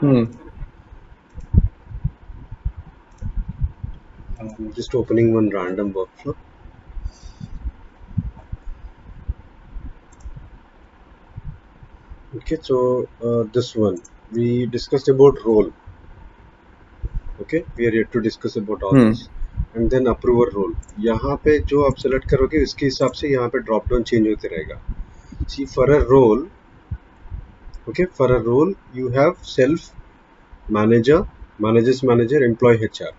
Hmm. I'm just opening one random workflow. Okay, so this one we discussed about role. Okay, we are yet to discuss about all Hmm. this. And then approver role. यहाँ पे जो आप select करोगे उसके हिसाब से यहाँ पे drop down change होते रहेगा. See, for a role, okay, for a role you have self, manager, manager's manager, employee HR.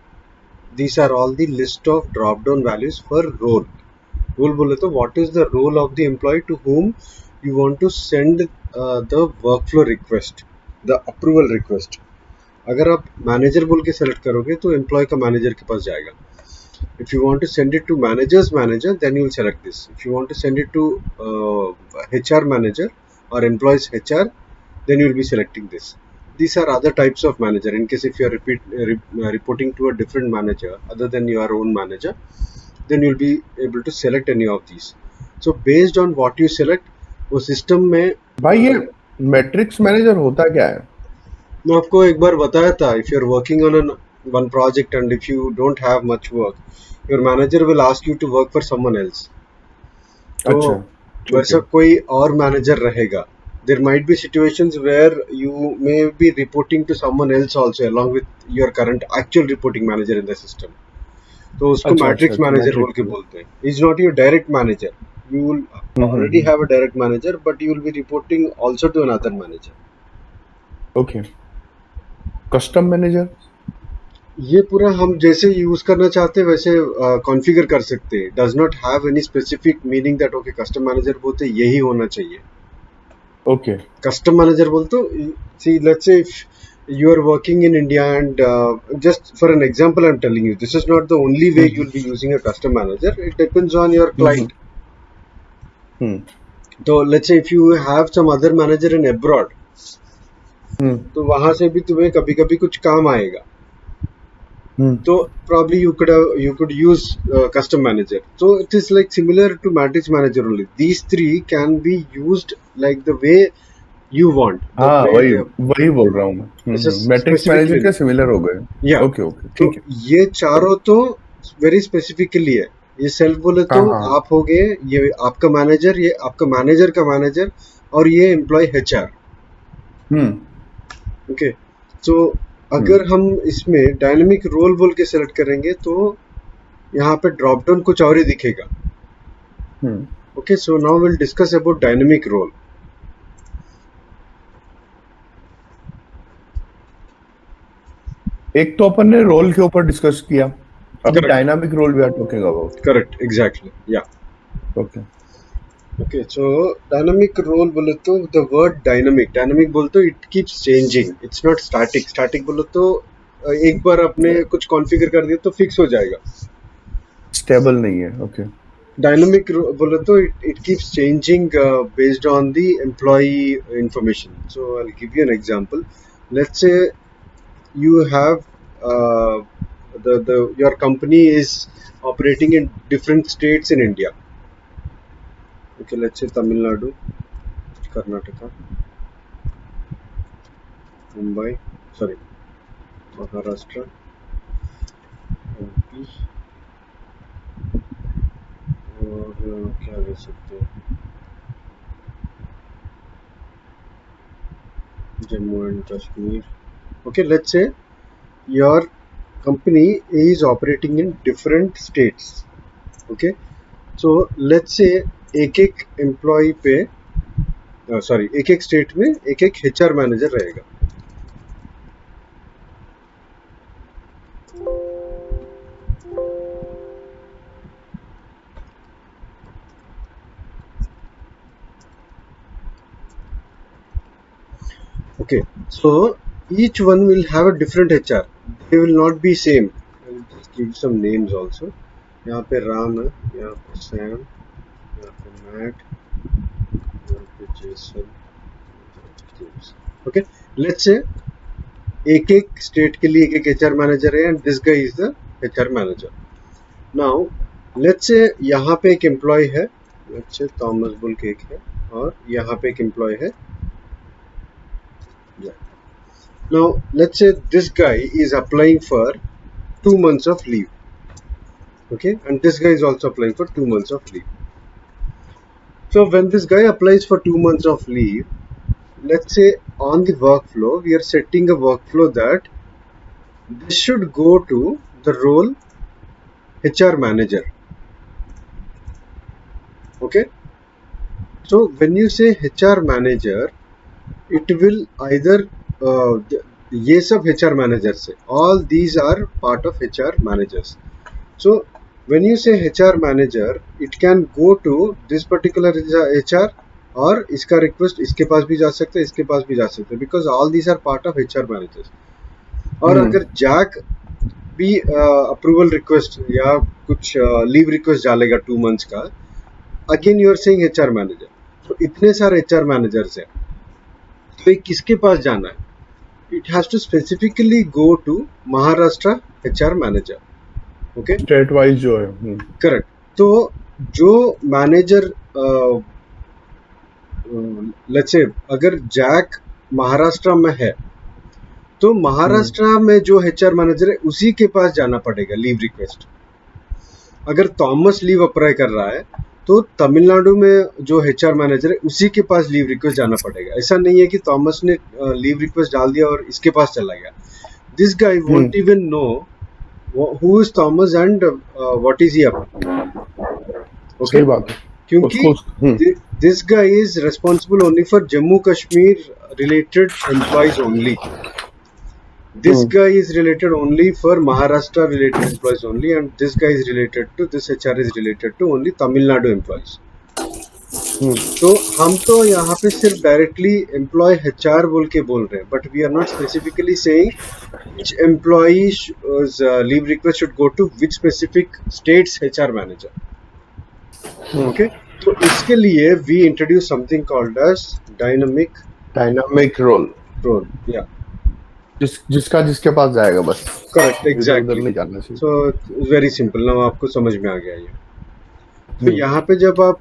These are all the list of drop down values for role. Role बोले तो what is the role of the employee to whom you want to send the workflow request, the approval request. अगर आप manager बोल के select करोगे तो employ का manager के पास जाएगा. If you want to send it to manager's manager, then you will select this. If you want to send it to HR manager or employee's HR, then you will be selecting this. These are other types of manager. In case if you are reporting to a different manager other than your own manager, then you will be able to select any of these. So based on what you select, वो system में भाई ये matrix manager होता क्या है? मैं आपको एक बार बताया था. If you are working on one project and if you don't have much work, your manager will ask you to work for someone else. तो अच्छा, ठीक वैसा है. कोई और मैनेजर रहेगा. There might be situations where you may be reporting to someone else also along with your current actual reporting manager in the system. तो उसको अच्छा अच्छा मैट्रिक्स अच्छा मैनेजर बोल मैट्रिक्स के में. बोलते हैं. Is not your direct manager. You will already hmm. have a direct manager, but you will be reporting also to another manager. Okay. Custom manager. ये पूरा हम जैसे यूज करना चाहते हैं वैसे कॉन्फ़िगर कर सकते हैं. Does not have any specific meaning that okay custom manager बोलते यही होना चाहिए. ओके. कस्टम मैनेजर बोल तो see let's say you are working in India and just for an example I'm telling you, this is not the only way you will be using a custom manager. It depends on your hmm. client. So let's say if you have some other manager in abroad, हम्म. तो वहां से भी तुम्हें कभी कभी कुछ काम आएगा. हम्म. So probably you could use custom manager. So it is like similar to matrix manager only. These three can be used like the way you want. The हाँ, way वही they वही बोल रहा हूँ मैं. this is matrix manager specifically. के similar हो गए. Yeah. ओके ओके, तो ठीक है. ये चारों तो वेरी स्पेसिफिकली है. ये सेल्फ बोले हाँ तो हाँ. आप हो गए, ये आपका मैनेजर, ये आपका मैनेजर का मैनेजर और ये एम्प्लॉय HR. हम्म. ओके. सो हम्म. अगर हम इसमें डायनेमिक रोल बोल के सेलेक्ट करेंगे तो यहाँ पे ड्रॉप डाउन कुछ और ही दिखेगा. हम्म. Okay, so now we'll discuss about dynamic role. एक तो अपन ने रोल के ऊपर डिस्कस किया. अभी Correct, dynamic role we are talking about. correct, exactly. Yeah. Okay. Okay, so dynamic role बोले तो the word dynamic, dynamic बोले तो it keeps changing. It's not static. Static बोले तो एक बार आपने कुछ कॉन्फ़िगर कर दिया तो फिक्स हो जाएगा. स्टेबल नहीं है. ओके. Dynamic बोले तो it keeps changing based on the employee information. So I'll give you an example. Let's say you have the your company is operating in different states in India. Okay, let's say Tamil Nadu, Karnataka, Mumbai, sorry, Maharashtra, MP और क्या कह सकते हैं, Jammu and Kashmir. Okay, let's say your company is operating in different states. Okay, so let's say एक एक employ पे sorry एक एक स्टेट में एक एक HR मैनेजर रहेगा. Okay, so each one will have a different HR. They will not be same. I will just give some names also. यहाँ पे राम है, यहाँ पे सैम, यहाँ पे मैट, यहाँ पे जेसन. Okay, let's say एक एक स्टेट के लिए एक एक HR मैनेजर है and this guy is the HR manager. Now let's say यहाँ पे एक एम्प्लॉय है, let's say Thomas bull cake है और यहाँ पे एक एम्प्लॉय है. Now let's say this guy is applying for 2 months of leave. Okay, and this guy is also applying for 2 months of leave. So when this guy applies for 2 months of leave, let's say on the workflow we are setting a workflow that this should go to the role HR manager. Okay, so when you say HR manager, it will either ये सब HR managers है, all these are part of HR managers. So when you say HR manager, it can go to this particular HR और इसका request इसके पास भी जा सकता है, इसके पास भी जा सकता है, because all these are part of HR managers. और अगर जैक भी अप्रूवल रिक्वेस्ट या कुछ लीव रिक्वेस्ट डालेगा 2 मंथ्स का, again you are saying HR manager. तो इतने सारे HR मैनेजर्स हैं, तो ये किसके पास जाना है? It has to specifically go to Maharashtra HR manager. Okay, state wise जो है. करेक्ट. तो जो मैनेजर लेट्स से अगर जैक महाराष्ट्र में है, तो महाराष्ट्र में जो HR मैनेजर है उसी के पास जाना पड़ेगा लीव रिक्वेस्ट. अगर थॉमस लीव अप्लाई कर रहा है तो तमिलनाडु में जो HR मैनेजर है उसी के पास लीव रिक्वेस्ट जाना पड़ेगा. ऐसा नहीं है कि थॉमस ने लीव रिक्वेस्ट डाल दिया और इसके पास चला गया. This guy won't even know who is Thomas and what is he up. सही बात है, क्योंकि this guy is responsible only for Jammu Kashmir related employees only. This guy is related only for Maharashtra related employees only, and this guy is related to, this HR is related to only Tamil Nadu employees. तो हम तो यहाँ पे सिर्फ directly employ HR बोल के बोल रहे हैं, but we are not specifically saying which employee's leave request should go to which specific state's HR manager. Okay, तो इसके लिए we introduce something called as dynamic role. Yeah. जिसका जिसके पास जाएगा बस. Correct, exactly. नहीं जाना चाहिए. So very simple. नाउ आपको समझ में आ गया ये. तो यहाँ पे जब आप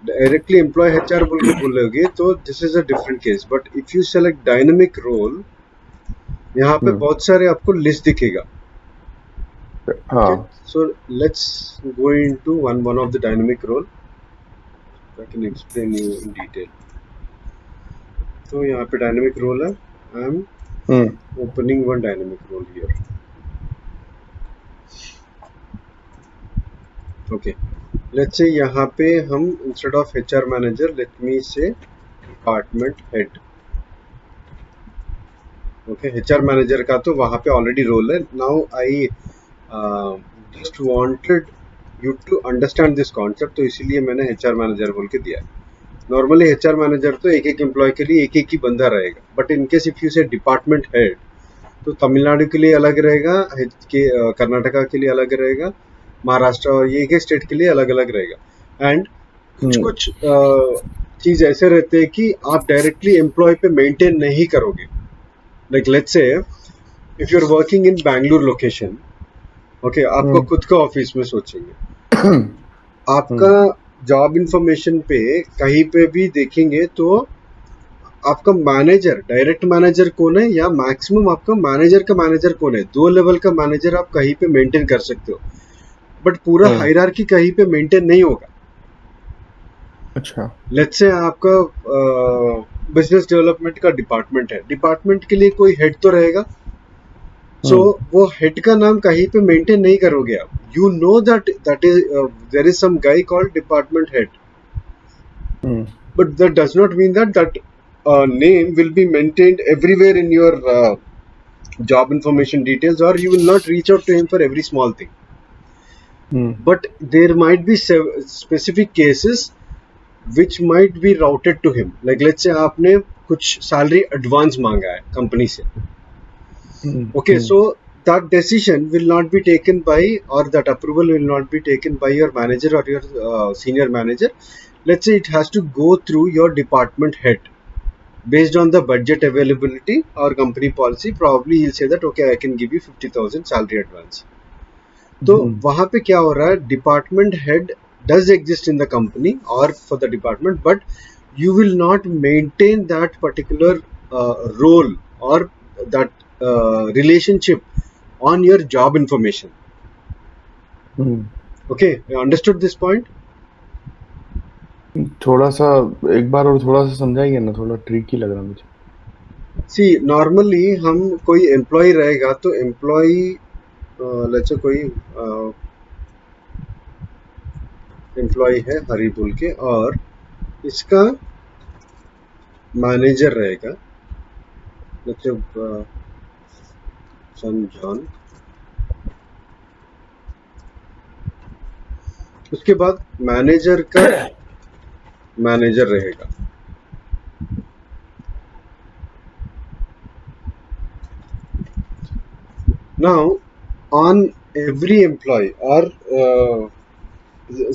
डायरेक्टली एम्प्लॉय HR बोल के बोलोगे तो this is a different case. But if you select dynamic role, यहाँ पे बहुत सारे आपको लिस्ट दिखेगा. So let's go into one of the dynamic role. I can explain you in detail. तो यहाँ पे डायनामिक रोल है. I am opening one dynamic role here. Okay, let's say यहाँ पे हम instead of HR manager, let me say department head. Okay, HR manager का तो वहाँ पे already role है. Now I just wanted you to understand this concept, तो इसीलिए मैंने HR manager बोल के दिया. नॉर्मली HR मैनेजर तो एक एक एम्प्लॉय के लिए एक एक ही बंदा रहेगा. But in case if you से डिपार्टमेंट हेड, तो तमिलनाडु के लिए अलग रहेगा, कर्नाटका के लिए अलग रहेगा, महाराष्ट्र और ये एक एक स्टेट के लिए अलग अलग रहेगा. एंड कुछ चीज ऐसे रहते हैं कि आप डायरेक्टली एम्प्लॉय पे मेंटेन नहीं करोगे. Like let's say if you are working in Bangalore location, okay, आपको खुद का ऑफिस में सोचेंगे, आपका जॉब इंफॉर्मेशन पे कहीं पे भी देखेंगे तो आपका मैनेजर, डायरेक्ट मैनेजर कौन है या मैक्सिमम आपका मैनेजर का मैनेजर कौन है, 2 लेवल का मैनेजर आप कहीं पे मेंटेन कर सकते हो. बट पूरा हायरार्की कहीं पे मेंटेन नहीं होगा. अच्छा, लेट्स से आपका बिजनेस डेवलपमेंट का डिपार्टमेंट है. डिपार्टमेंट के लिए कोई हेड तो रहेगा. सो वो हेड का नाम कहीं पे मेंटेन नहीं करोगे आप. You know that is there is some guy called department head, but that does not mean that name will be maintained everywhere in your job information details, or you will not reach out to him for every small thing. But there might be specific cases which might be routed to him. Like let's say आपने कुछ salary advance मांगा है company से. Okay, so that decision will not be taken by, or that approval will not be taken by your manager or your senior manager. Let's say it has to go through your department head based on the budget availability or company policy. Probably he'll say that okay, I can give you 50,000 salary advance. तो वहाँ पे क्या हो रहा है, department head does exist in the company or for the department, but you will not maintain that particular role or relationship on your job information. Okay, you understood this point? थोड़ा सा एक बार और थोड़ा सा समझाइए ना, थोड़ा ट्रिकी लग रहा मुझे. सी नॉर्मली हम कोई एम्प्लॉय रहेगा तो एम्प्लॉय लेट्स से कोई एम्प्लॉय है हरी बोल के, और इसका मैनेजर रहेगा लेट्स से सन जॉन. उसके बाद मैनेजर का मैनेजर रहेगा. नाउ ऑन एवरी एम्प्लॉय और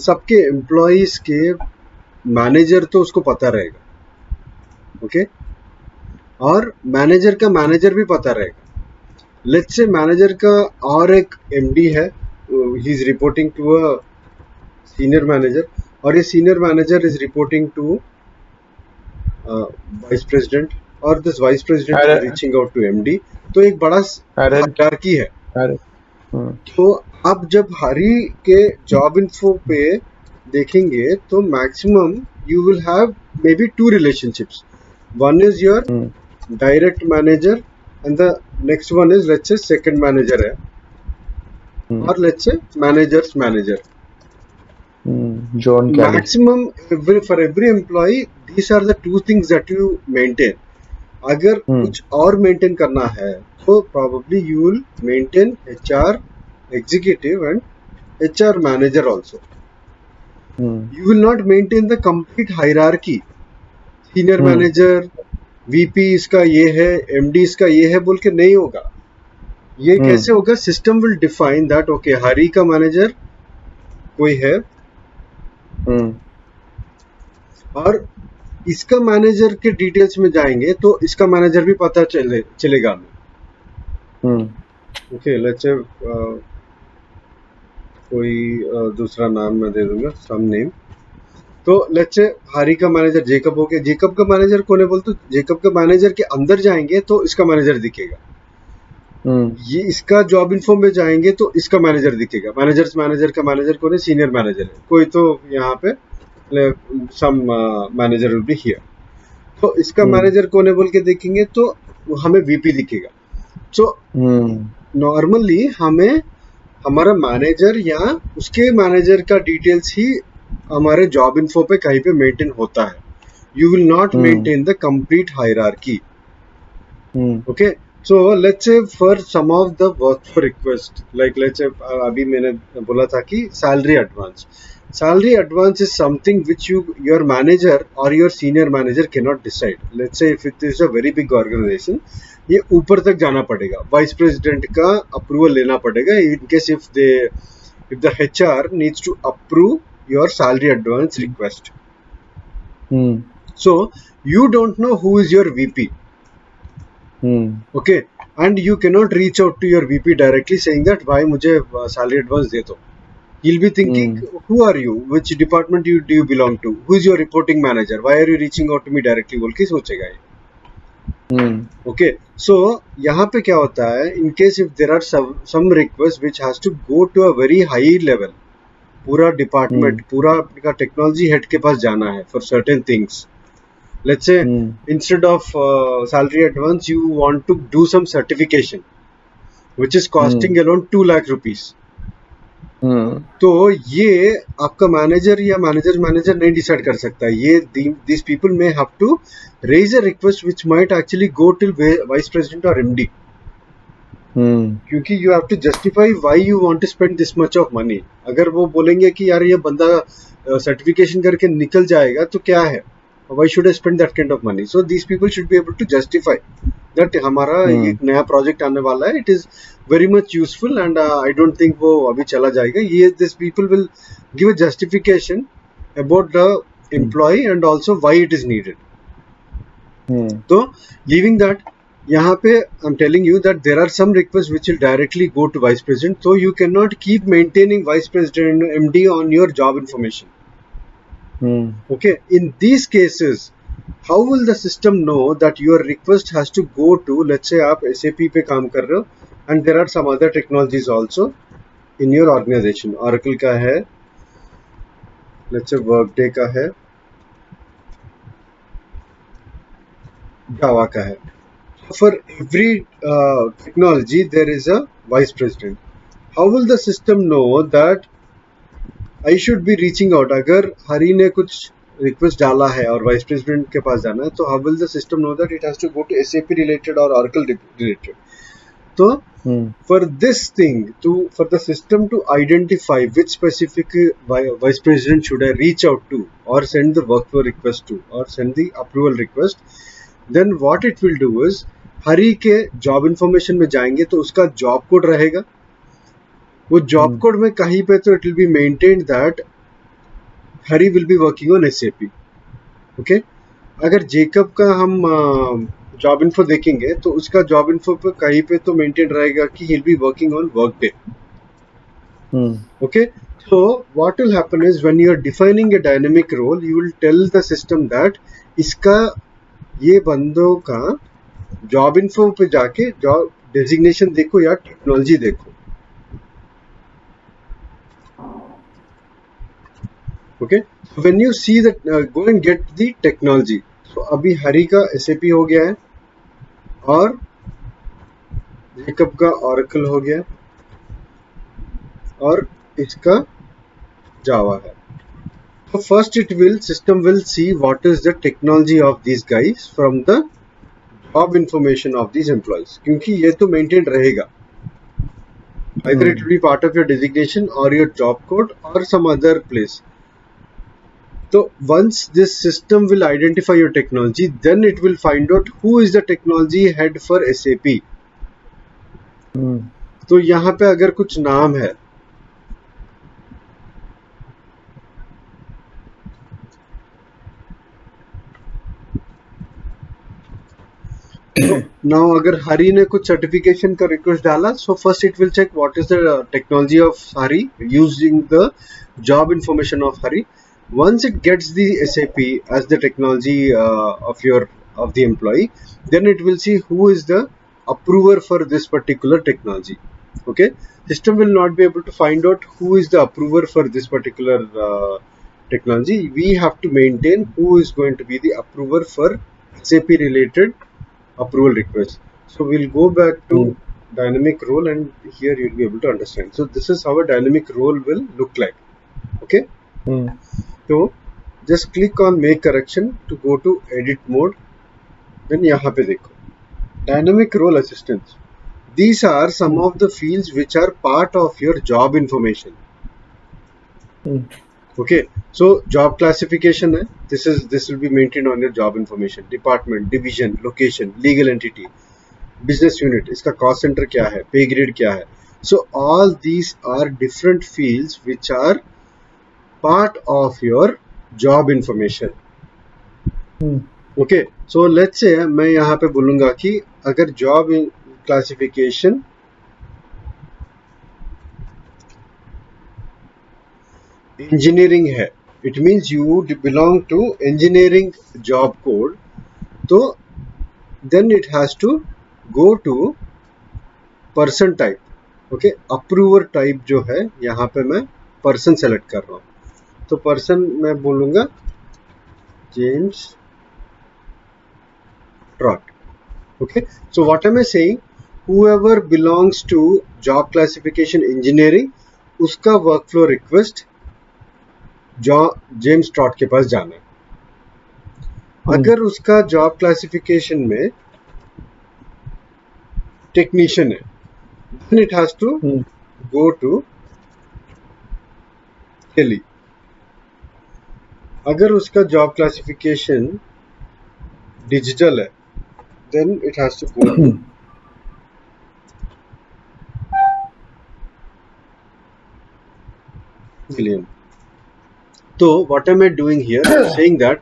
सबके एम्प्लॉयज के मैनेजर तो उसको पता रहेगा. ओके, और मैनेजर का मैनेजर भी पता रहेगा. लेट्स से मैनेजर का और एक एमडी है, he is reporting to a senior manager, और ये senior manager is reporting to vice president, और this vice president is reaching out to MD. तो एक बड़ा हायरार्की है. तो आप जब हरी के जॉब इन्फो पे देखेंगे तो maximum you will have maybe two relationships. One is your direct manager and the next one is let's say second manager है, और let's say manager's manager. Maximum for every employee these are the two things that you maintain. अगर कुछ और maintain करना है तो probably you will maintain HR executive and HR manager also. You will not maintain the complete hierarchy. Senior manager, VP इसका ये है, MD इसका ये है बोल के नहीं होगा. ये कैसे होगा? System will define that okay हरी का मैनेजर कोई है, और इसका मैनेजर के डिटेल्स में जाएंगे तो इसका मैनेजर भी पता चलेगा हमें. ओके, लेट्स से कोई दूसरा नाम मैं दे दूंगा, सम नेम. तो लेट्स से हरी का मैनेजर जेकब हो गया. जेकब का मैनेजर कौन है बोल तो जेकब का मैनेजर के अंदर जाएंगे तो इसका मैनेजर दिखेगा. ये इसका जॉब इन्फो में जाएंगे तो इसका मैनेजर दिखेगा. मैनेजर्स मैनेजर का मैनेजर कौन है? सीनियर मैनेजर है कोई. तो यहाँ पे सम मैनेजर विल बी हियर. तो इसका मैनेजर कौन है बोल के देखेंगे तो हमें वीपी दिखेगा. सो नॉर्मली हमें हमारा मैनेजर या उसके मैनेजर का डिटेल्स ही हमारे जॉब इन्फो पे कहीं पे मेंटेन होता है. You will not maintain the complete hierarchy. Okay, so let's say for some of the work for request like let's say अभी मैंने बोला था कि salary advance. Salary advance is something which your manager or your senior manager cannot decide. Let's say if it is a very big organization, ये ऊपर तक जाना पड़ेगा, वाइस प्रेसिडेंट का अप्रूवल लेना पड़ेगा. In case if the HR needs to approve your salary advance request. So you don't know who is your VP. Okay, and you cannot reach out to your VP directly saying that भाई मुझे salary advance दे दो. He'll be thinking, who are you? Which department do you belong to? Who is your reporting manager? Why are you reaching out to me directly? बोल के सोचेगा ये. Okay, so यहाँ पे क्या होता है? In case if there are some requests which has to go to a very high level, पूरा department, पूरा का technology head के पास जाना है for certain things. Let's say instead of salary advance, you want to do some certification, which is costing around 2 lakh rupees. तो ये आपका मैनेजर या मैनेजर नहीं डिसाइड कर सकता. ये this people may have to raise a request which might actually go till vice president और MD, क्योंकि you have to justify why you want to spend this much of money. अगर वो बोलेंगे कि यार ये बंदा सर्टिफिकेशन करके निकल जाएगा तो क्या है, why should I spend that kind of money? So these people should be able to justify that हमारा एक नया प्रोजेक्ट आने वाला है, it is very much useful and I don't think वो अभी चला जाएगा. ये this people will give a justification about the employee and also why it is needed. तो leaving that, यहाँ पे I'm telling you that there are some requests which will directly go to vice president, so you cannot keep maintaining vice president MD on your job information. Okay, in these cases How will the system know that your request has to go to, let's say आप SAP पे काम कर रहे हो and there are some other technologies also in your organization. Oracle का है, let's say Workday का है, Java का है. For every technology there is a vice president. How will the system know that I should be reaching out? अगर हरी ने कुछ request डाला है और वाइस प्रेसिडेंट के पास जाना है, तो how will the system know that it has to go to SAP related or Oracle related? तो for this thing, for the system to identify which specific vice president should I reach out to or send the workflow request to or send the approval request, then what it will do is हरी के job information में जाएंगे तो उसका job code रहेगा. वो job code में कहीं पे तो it will be maintained that Hari will be working on SAP. Okay, अगर जेकब का हम जॉब इन्फो देखेंगे तो उसका जॉब इन्फो पे कहीं पे तो मेंटेन रहेगा कि he will be working on Workday. Okay, so what will happen is when you are defining a dynamic role, you will tell the system that इसका ये बंदों का जॉब इन्फो पे जाके जॉब डेजिग्नेशन देखो या टेक्नोलॉजी देखो. Okay, when you see that, go and get the technology. So अभी हरी का SAP हो गया है और जेकब का Oracle हो गया और इसका जावा है. So first system will see what is the technology of these guys from the job information of these employees, क्योंकि ये तो maintained रहेगा. Either it will be part of your designation or your job code or some other place. So once this system will identify your technology, then it will find out who is the technology head for SAP. तो यहाँ पे अगर कुछ नाम है, now अगर हरी ने कुछ सर्टिफिकेशन का रिक्वेस्ट डाला, so first it will check what is the technology of Hari using the job information of Hari. Once it gets the SAP as the technology of the employee, then it will see who is the approver for this particular technology. Okay, system will not be able to find out who is the approver for this particular technology. We have to maintain who is going to be the approver for SAP related approval request. So we'll go back to dynamic role and here you'll be able to understand. So this is how a dynamic role will look like. Okay. So just click on make correction to go to edit mode. Then यहाँ पे देखो dynamic role assistance. These are some of the fields which are part of your job information. Okay, so job classification है, this will be maintained on your job information. Department, division, location, legal entity, business unit, इसका cost center क्या है, pay grade क्या है. So all these are different fields which are part of your job information. Okay, so let's say मैं यहाँ पे बोलूँगा कि अगर job classification इंजीनियरिंग है, it means you belong to engineering job code, तो then it has to go to person type. Okay, approver type जो है यहाँ पे मैं पर्सन सेलेक्ट कर रहा हूँ, तो पर्सन मैं बोलूँगा James Trott. Okay, so what am I saying, whoever belongs to job classification engineering, उसका वर्कफ्लो रिक्वेस्ट जेम्स ट्रॉट के पास जाना है. अगर उसका जॉब क्लासिफिकेशन में टेक्नीशियन है, then it has to go to Kelly. अगर उसका जॉब क्लासिफिकेशन डिजिटल है, then it has to go to William. So what am I doing here? Saying that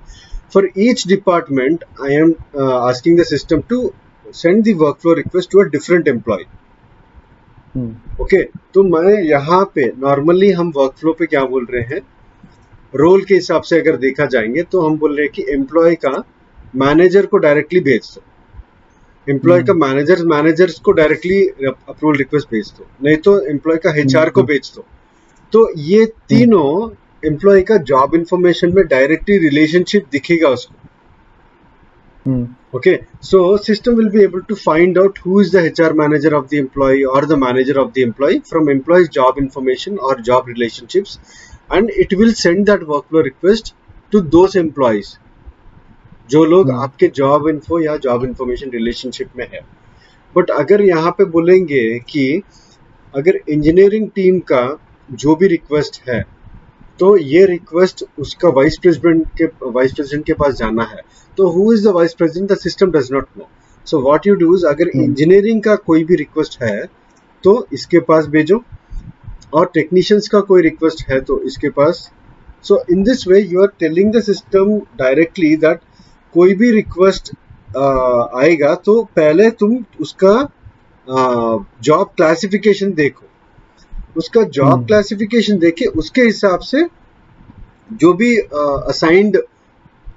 for each department I am asking the system to send the workflow request to a different employee. Okay, तो मैं यहाँ पे normally हम workflow पे क्या बोल रहे हैं, रोल के हिसाब से अगर देखा जाएंगे तो हम बोल रहे हैं कि एम्प्लॉय का मैनेजर को डायरेक्टली भेज दो, एम्प्लॉय का मैनेजर्स को डायरेक्टली अप्रूवल रिक्वेस्ट भेज दो, नहीं तो एम्प्लॉय का HR को भेज दो। तो ये तीनों एम्प्लॉय का जॉब इंफॉर्मेशन में डायरेक्टली रिलेशनशिप दिखेगा उसको। Okay, so system will be able to find out who is the HR manager of the employee or the manager of the employee from employee's job information or job relationships, and it will send that workflow request to those employees जो लोग आपके job info या job information relationship में है। But अगर यहाँ पे बोलेंगे कि अगर इंजीनियरिंग टीम का जो भी रिक्वेस्ट है तो ये रिक्वेस्ट उसका वाइस प्रेसिडेंट के पास जाना है, तो who is the vice president, the system does not no. So what you do is, अगर इंजीनियरिंग का कोई भी रिक्वेस्ट है तो इसके पास भेजो, और टेक्नीशियंस का कोई रिक्वेस्ट है तो इसके पास। So in this way you are telling the system directly that कोई भी रिक्वेस्ट आएगा तो पहले तुम उसका जॉब क्लासिफिकेशन देखो, उसका जॉब क्लासिफिकेशन देखे उसके हिसाब से जो भी असाइंड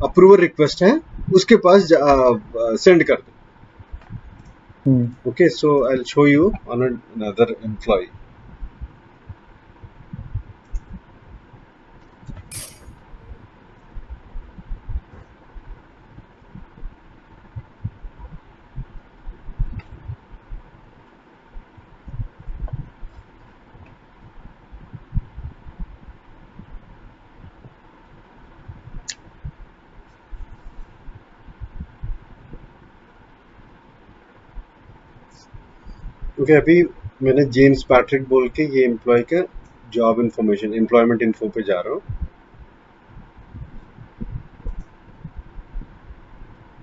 अप्रूवल रिक्वेस्ट है उसके पास सेंड कर दो। Okay, so I will show you on another employee. Okay, अभी मैंने जेम्स पैट्रिक बोल के ये एम्प्लॉय का जॉब इंफॉर्मेशन एम्प्लॉयमेंट इन्फो पे जा रहा हूँ।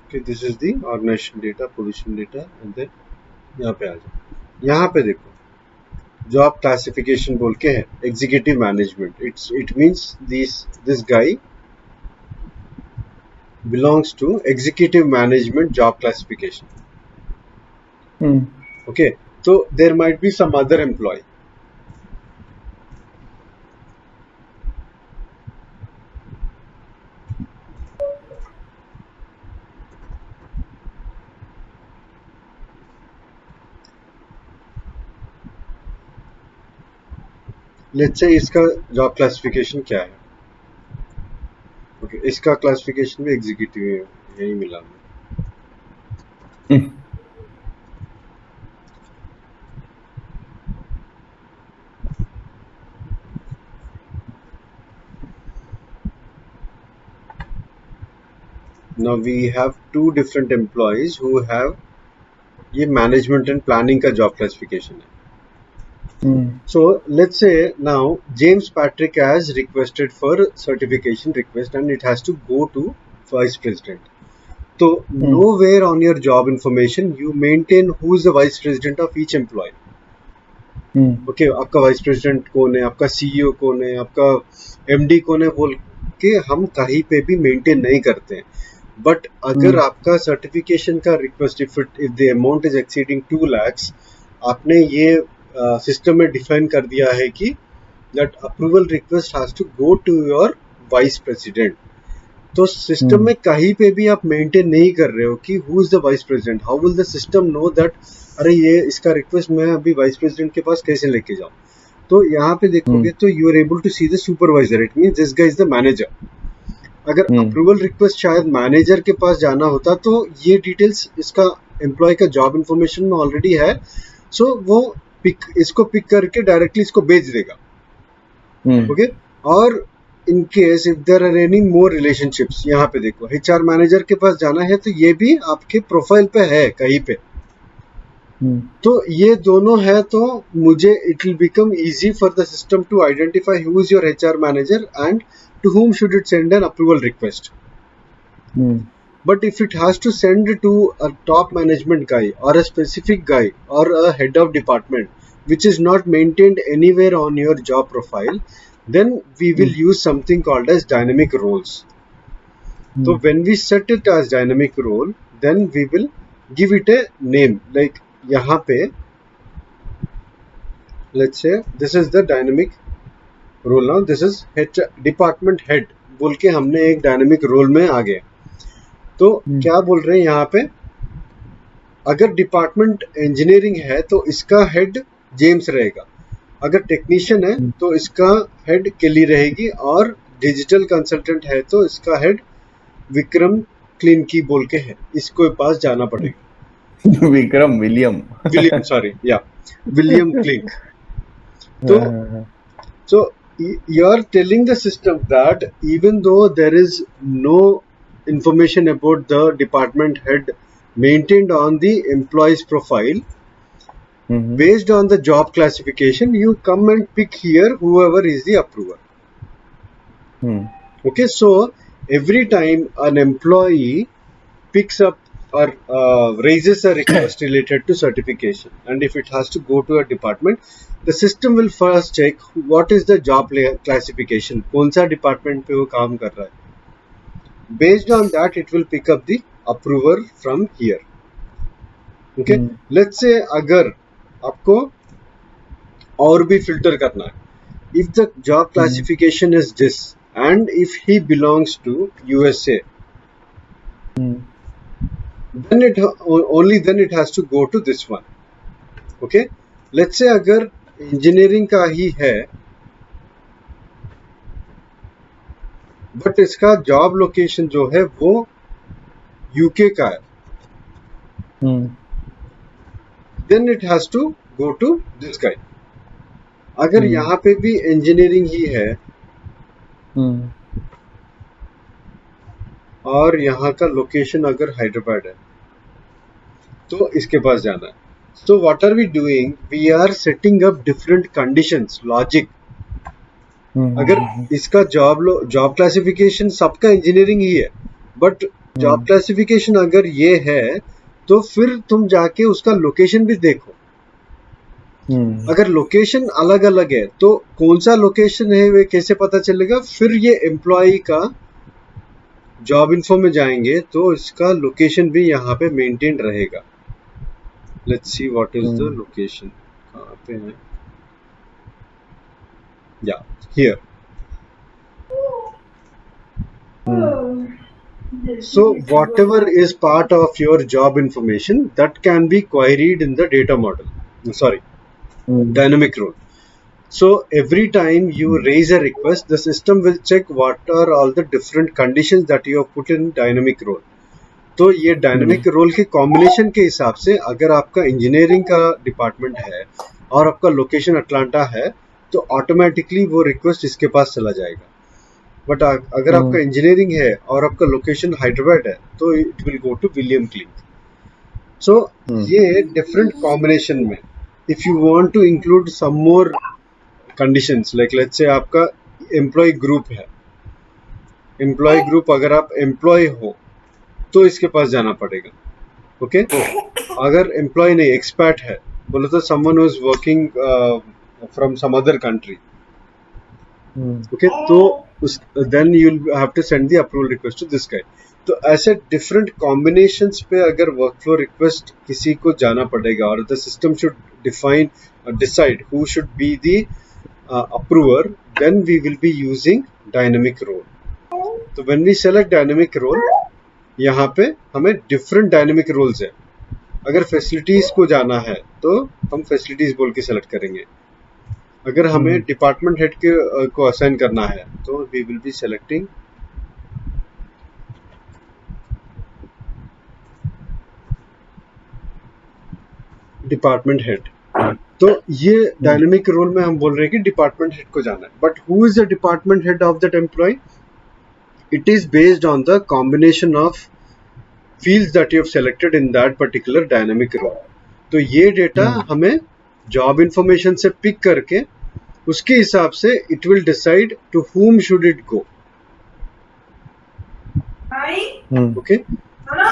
Okay, this is the organization data, position data, and then यहाँ पे आ जाओ। यहाँ पे देखो जॉब क्लासिफिकेशन बोल के है, executive management. It means this guy belongs to executive management job classification. Okay, so there might be some other employee. Let's say इसका job classification क्या है? Okay, इसका classification भी executive है, यही मिला हमें। Now we have two different employees who have ये management and planning का job classification है। So let's say now James Patrick has requested for certification request and it has to go to vice president. So nowhere on your job information you maintain who is the vice president of each employee. Okay, आपका vice president कौन है, आपका CEO कौन है, आपका MD कौन है बोल के हम कहीं पे भी मेंटेन नहीं करते हैं। बट अगर आपका सर्टिफिकेशन का request if the amount is exceeding 2 lakhs, आपने ये सिस्टम में डिफाइन कर दिया है कि that approval request has to go to your vice president. तो सिस्टम में कहीं पे भी आप मेंटेन नहीं कर रहे हो कि who is the vice president. How will the system know that अरे ये इसका रिक्वेस्ट मैं अभी वाइस प्रेसिडेंट के पास कैसे लेके जाऊं। तो यहाँ पे देखोगे तो you are able to see the supervisor, it means this guy is the manager. अगर अप्रूवल रिक्वेस्ट शायद मैनेजर के पास जाना होता तो ये डिटेल्स इसका एम्प्लॉय का जॉब इंफॉर्मेशन में ऑलरेडी है, सो वो इसको पिक करके डायरेक्टली इसको भेज देगा। ओके, और in case if there are any more relationships, यहाँ पे देखो HR मैनेजर के पास जाना है तो ये भी आपके प्रोफाइल पे है कहीं पे। तो ये दोनों है तो मुझे it will become easy for the system to identify who is your HR manager and to whom should it send an approval request. But if it has to send to a top management guy or a specific guy or a head of department which is not maintained anywhere on your job profile, then we will use something called as dynamic roles. So when we set it as dynamic role, then we will give it a name. Like यहाँ पे let's say this is the dynamic role. Now this is department head बोल के हमने एक dynamic role में आ गए। तो क्या बोल रहे हैं यहाँ पे, अगर डिपार्टमेंट इंजीनियरिंग है तो इसका हेड जेम्स रहेगा, अगर टेक्नीशियन है तो इसका हेड केली रहेगी, और डिजिटल कंसल्टेंट है तो इसका हेड विक्रम क्लिनकी बोल के है, इसको पास जाना पड़ेगा। विक्रम विलियम विलियम, सॉरी, या विलियम क्लिंक। तो so you are telling the system that even though there is no information about the department head maintained on the employee's profile, based on the job classification, you come and pick here whoever is the approver. Okay, so every time an employee picks up or raises a request related to certification, and if it has to go to a department, the system will first check what is the job classification, कौन सा department पे वो काम कर रहा है. Based on that, it will pick up the approver from here. Okay, let's say अगर आपको और भी filter करना है, if the job classification is this and if he belongs to USA, then only then it has to go to this one. Okay, let's say अगर engineering का ही है but इसका जॉब लोकेशन जो है वो यूके का है, then it has to go to this guy. अगर यहाँ पे भी इंजीनियरिंग ही है और यहाँ का लोकेशन अगर हैदराबाद है तो इसके पास जाना है. So what are we doing? We are setting up different conditions, logic. अगर इसका जॉब क्लासिफिकेशन सबका इंजीनियरिंग ही है, बट जॉब क्लासिफिकेशन अगर ये है तो फिर तुम जाके उसका लोकेशन भी देखो. अगर लोकेशन अलग अलग है तो कौन सा लोकेशन है वे कैसे पता चलेगा? फिर ये एम्प्लॉय का जॉब इन्फो में जाएंगे तो इसका लोकेशन भी यहाँ पे मेंटेन रहेगा. Let's see what is the location. कहाँ पे है? Yeah, here. So whatever is part of your job information that can be queried in the data model. Sorry, dynamic role. So every time you raise a request, the system will check what are all the different conditions that you have put in dynamic role. तो ये dynamic role के combination के हिसाब से अगर आपका engineering का department है और आपका लोकेशन अटलांटा है तो ऑटोमेटिकली वो रिक्वेस्ट इसके पास चला जाएगा. बट अगर आपका इंजीनियरिंग है और आपका लोकेशन हैदराबाद है तो it will go to William Klink. So ये डिफरेंट कॉम्बिनेशन में if you want to include some more conditions, like let's say आपका एम्प्लॉय ग्रुप है, एम्प्लॉय ग्रुप अगर आप एम्प्लॉय हो तो इसके पास जाना पड़ेगा. ओके, अगर एम्प्लॉय नहीं एक्सपैट है बोले तो someone who is working from some other country, okay, तो then you will have to send the approval request to this guy. तो ऐसे डिफरेंट कॉम्बिनेशंस पे अगर वर्कफ्लो रिक्वेस्ट किसी को जाना पड़ेगा और the system should define decide who should be the approver, then we will be using dynamic role. So when we select dynamic role, यहाँ पे हमें डिफरेंट डायनेमिक रोल्स है. अगर फैसिलिटीज को जाना है तो हम फैसिलिटीज बोल के सेलेक्ट करेंगे. अगर हमें डिपार्टमेंट हेड के को असाइन करना है तो we will be selecting department head. तो ये डायनेमिक रोल में हम बोल रहे हैं कि डिपार्टमेंट हेड को जाना है. But who is the department head of that employee? It is based on the combination of fields that you have selected in that particular dynamic role. तो ये डेटा हमें जॉब इंफॉर्मेशन से pick करके उसके हिसाब से it will decide to whom should it go. Okay,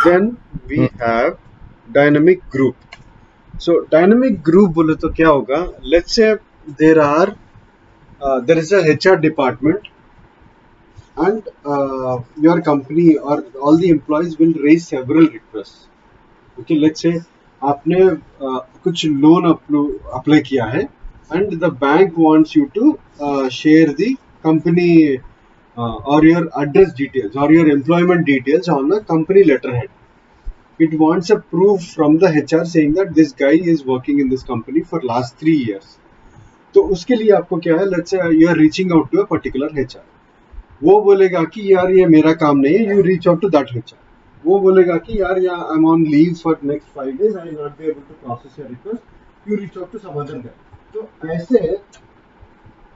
then we have dynamic group. So dynamic group बोले तो क्या होगा? Let's say there is a HR department and your company or all the employees will raise several requests. Okay, let's say आपने कुछ loan apply किया है and the bank wants you to share the company or your address details or your employment details on the company letterhead. It wants a proof from the HR saying that this guy is working in this company for last 3 years. तो उसके लिए आपको क्या है, let's say you are reaching out to a particular HR. वो बोलेगा कि यार ये मेरा काम नहीं है, you reach out to that HR. वो बोलेगा कि यार I'm on leave for next 5 days, I will not be able to process your request. You reach out to some other guy. तो ऐसे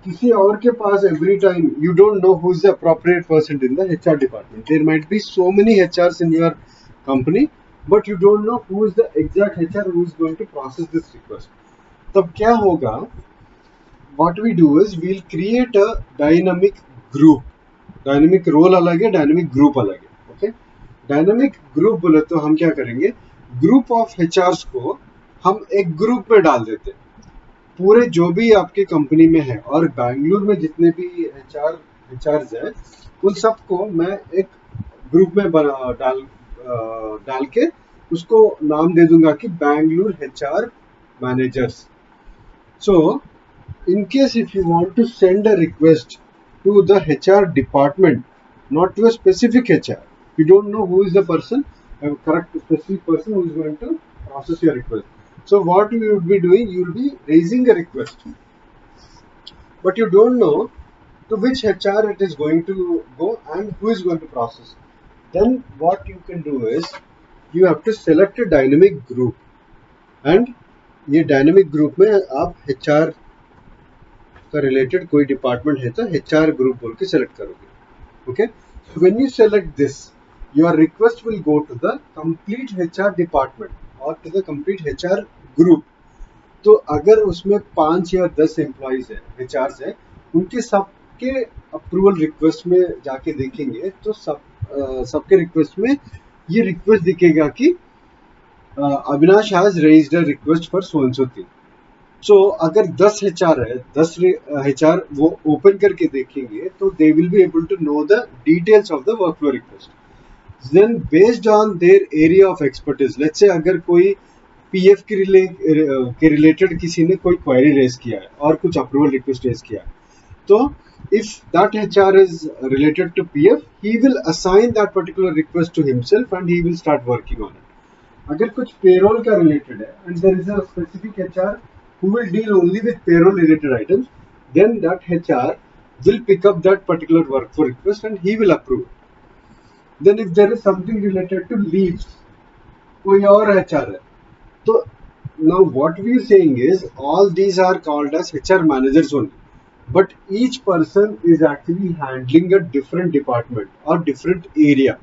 किसी और के पास every time you don't know who is the appropriate person in the HR department. There might be so many HRs in your company, but you don't know who is the exact HR who is going to process this request. तब क्या होगा? What we do is we'll create a dynamic group. Dynamic role अलग है, dynamic group अलग है. Okay, dynamic group बोले तो हम क्या करेंगे, ग्रुप ऑफ एचआरस को हम एक ग्रुप में डाल देते हैं, पूरे जो भी आपके कंपनी में है, और बैंगलोर में जितने भी एचआरस है उन सबको मैं एक ग्रुप में डाल के उसको नाम दे दूंगा कि Bangalore HR managers. So in case if you want to send a request to the HR department, not to a specific HR, you don't know who is the person, a correct specific person who is going to process your request. So what you would be doing, you will be raising a request, but you don't know to which HR it is going to go and who is going to process. Then what you can do is you have to select a dynamic group, and ये dynamic group में आप HR का related कोई department है तो HR group बोल के select करोगे. Okay, so when you select this, your request will go to the complete HR department और to the complete HR group. तो अगर उसमें 5 या 10 एम्प्लॉइज है, HRs है, उनके सबके अप्रूवल रिक्वेस्ट में जाके देखेंगे तो सबके रिक्वेस्ट में ये रिक्वेस्ट दिखेगा कि Avinash has raised a request for so and so thing. So अगर 10 HR है, 10 HR वो ओपन करके देखेंगे तो they will be able to know the details of the workflow request. Then based on their area of expertise, let's say अगर कोई PF के related किसी ने कोई क्वेरी रेज किया है और कुछ अप्रूवल रिक्वेस्ट रेज किया है, तो if that HR is related to PF, he will assign that particular request to himself and he will start working on it. अगर कुछ पेरोल का रिलेटेड है and there is a specific HR who will deal only with payroll related items, then that HR will pick up that particular workflow request and he will approve. Then if there is something related to leaves, कोई और HR है, तो now what we are saying is all these are called as HR managers only, but each person is actually handling a different department or different area.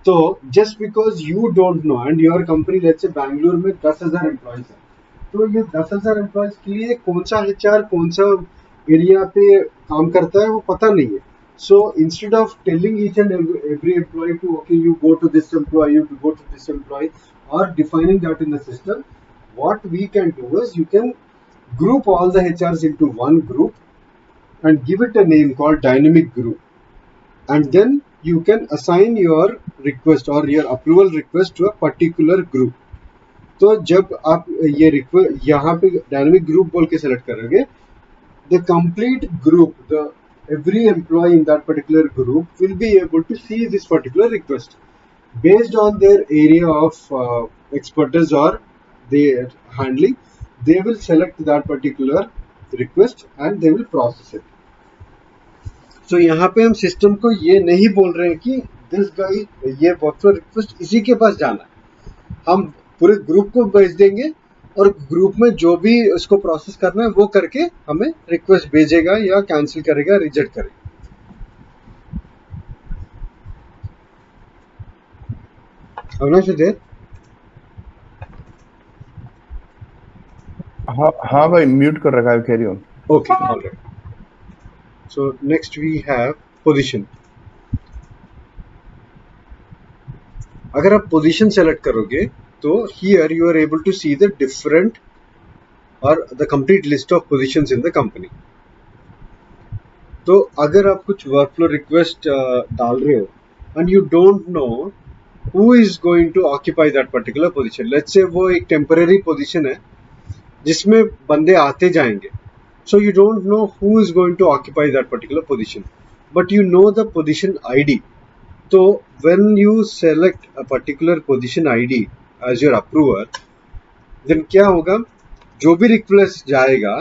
तो just because you don't know and your company let's say Bangalore में 10,000 employees है, तो ये 10,000 employees के लिए कौन सा HR कौन सा एरिया पे काम करता है वो पता नहीं है. So instead of telling each and every employee to okay you go to this employee, you go to this employee, और defining that in the system, what we can do is you can group all the HRs into one group and give it a name called dynamic group, and then you can assign your request or your approval request to a particular group. तो जब आप ये request यहाँ पे dynamic group बोल के select करोगे, the complete group, the every employee in that particular group will be able to see this particular request based on their area of expertise or their handling. They will select that particular request and they will process it. So यहाँ पे हम system को ये नहीं बोल रहे हैं कि दिस गाय ये वर्कफ्लो रिक्वेस्ट इसी के पास जाना है, हम पूरे ग्रुप को भेज देंगे और ग्रुप में जो भी उसको प्रोसेस करना है वो करके हमें रिक्वेस्ट भेजेगा या कैंसिल करेगा, रिजेक्ट करेगा. अविनाश देर, हाँ भाई म्यूट कर रखा है, carry on. Okay, alright. So next we have position. अगर आप पोजीशन सेलेक्ट करोगे तो here you are able to see the different और the complete list of positions in the company. तो अगर आप कुछ वर्कफ्लो रिक्वेस्ट डाल रहे हो and you don't know who is going to occupy that particular position, let's say वो एक टेम्पररी पोजीशन है जिसमें बंदे आते जाएंगे, so you don't know who is going to occupy that particular position. but you know the position ID. तो when you select a particular position ID as your approver, then क्या होगा, जो भी रिक्वेस्ट जाएगा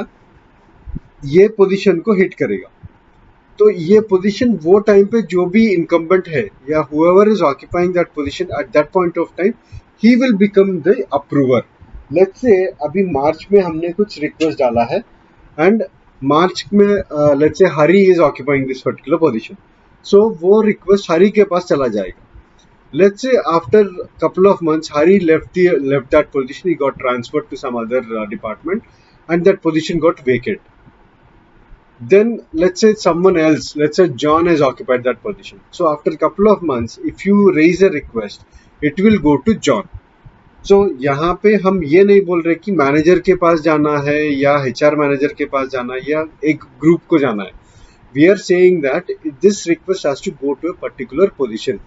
ये पोजीशन को hit करेगा. तो ये पोजीशन वो टाइम पे जो भी इनकम्बेंट है या whoever is occupying that position at that point of time, he will become the approver. Let's say अभी मार्च में हमने कुछ रिक्वेस्ट डाला है and मार्च में let's say Hari is occupying this particular position. So वो रिक्वेस्ट हरी के पास चला जाएगा. Let's say after couple of months Hari left that position, he got transferred to some other department and that position got vacant. Then let's say someone else, let's say John has occupied that position. So after a couple of months, if you raise a request, it will go to John. So यहाँ पे हम ये नहीं बोल रहे कि manager के पास जाना है या HR मैनेजर के पास जाना है या एक ग्रुप को जाना है. We are saying that this request has to go to a particular position.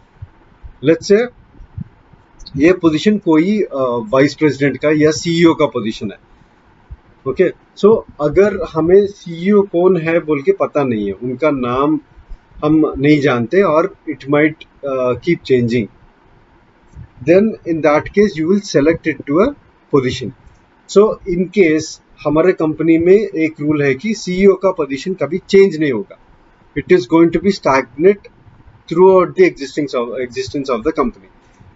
Let's say ये पोजीशन कोई वाइस प्रेसिडेंट का या CEO का पोजीशन है. ओके, सो अगर हमें CEO कौन है बोल के पता नहीं है, उनका नाम हम नहीं जानते और it might keep changing, then in that case you will select it to a position. So in case हमारे कंपनी में एक रूल है कि CEO का पोजीशन कभी चेंज नहीं होगा. It is going to be stagnate throughout the existence of the company.